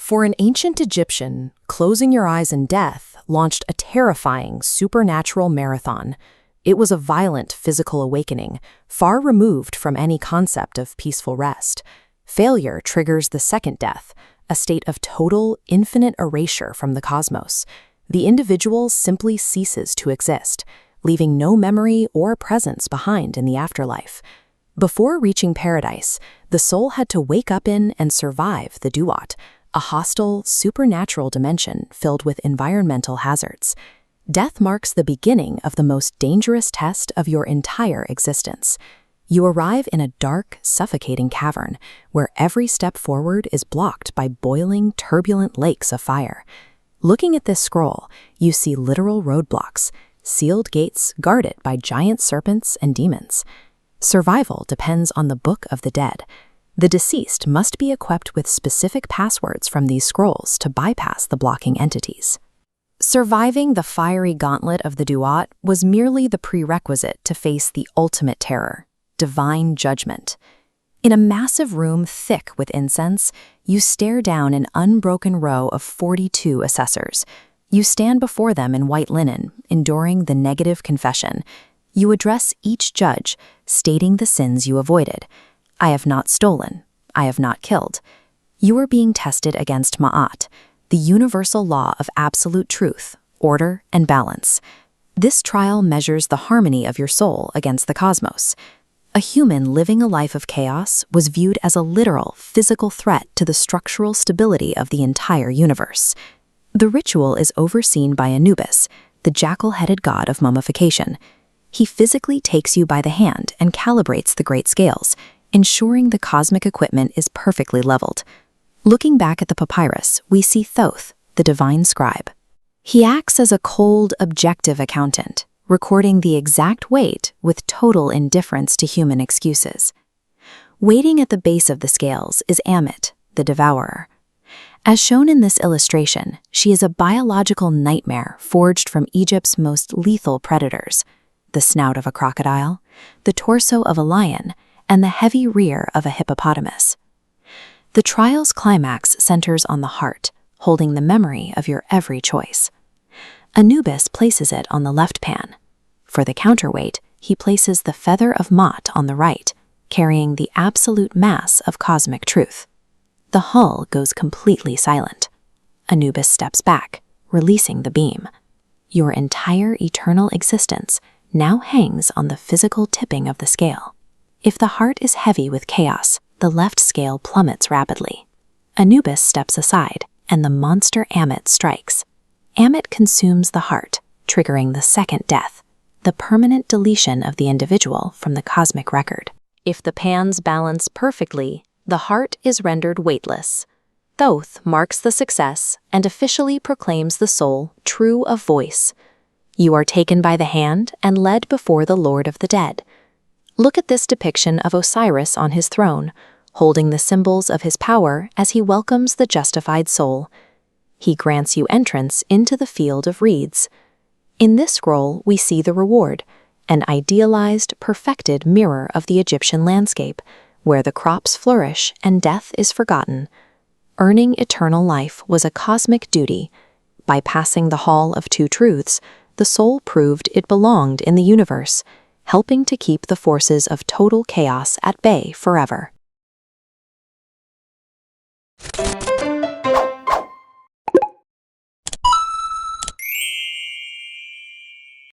For an ancient Egyptian, closing your eyes in death launched a terrifying supernatural marathon. It was a violent physical awakening, far removed from any concept of peaceful rest. Failure triggers the second death, a state of total, infinite erasure from the cosmos. The individual simply ceases to exist, leaving no memory or presence behind in the afterlife. Before reaching paradise, the soul had to wake up in and survive the Duat, a hostile, supernatural dimension filled with environmental hazards. Death marks the beginning of the most dangerous test of your entire existence. You arrive in a dark, suffocating cavern where every step forward is blocked by boiling, turbulent lakes of fire. Looking at this scroll, you see literal roadblocks, sealed gates guarded by giant serpents and demons. Survival depends on the Book of the Dead. The deceased must be equipped with specific passwords from these scrolls to bypass the blocking entities. Surviving the fiery gauntlet of the Duat was merely the prerequisite to face the ultimate terror, divine judgment. In a massive room thick with incense, you stare down an unbroken row of 42 assessors. You stand before them in white linen, enduring the negative confession. You address each judge, stating the sins you avoided. I have not stolen. I have not killed. You are being tested against Ma'at, the universal law of absolute truth, order, and balance. This trial measures the harmony of your soul against the cosmos. A human living a life of chaos was viewed as a literal, physical threat to the structural stability of the entire universe. The ritual is overseen by Anubis, the jackal-headed god of mummification. He physically takes you by the hand and calibrates the great scales, ensuring the cosmic equipment is perfectly leveled. Looking back at the papyrus, we see Thoth, the divine scribe. He acts as a cold, objective accountant, recording the exact weight with total indifference to human excuses. Waiting at the base of the scales is Ammit, the Devourer. As shown in this illustration, she is a biological nightmare forged from Egypt's most lethal predators: the snout of a crocodile, the torso of a lion, and the heavy rear of a hippopotamus. The trial's climax centers on the heart, holding the memory of your every choice. Anubis places it on the left pan. For the counterweight, he places the feather of Ma'at on the right, carrying the absolute mass of cosmic truth. The hull goes completely silent. Anubis steps back, releasing the beam. Your entire eternal existence now hangs on the physical tipping of the scale. If the heart is heavy with chaos, the left scale plummets rapidly. Anubis steps aside, and the monster Ammit strikes. Ammit consumes the heart, triggering the second death, the permanent deletion of the individual from the cosmic record. If the pans balance perfectly, the heart is rendered weightless. Thoth marks the success and officially proclaims the soul true of voice. You are taken by the hand and led before the Lord of the Dead. Look at this depiction of Osiris on his throne, holding the symbols of his power as he welcomes the justified soul. He grants you entrance into the field of reeds. In this scroll, we see the reward, an idealized, perfected mirror of the Egyptian landscape, where the crops flourish and death is forgotten. Earning eternal life was a cosmic duty. By passing the Hall of Two Truths, the soul proved it belonged in the universe, helping to keep the forces of total chaos at bay forever.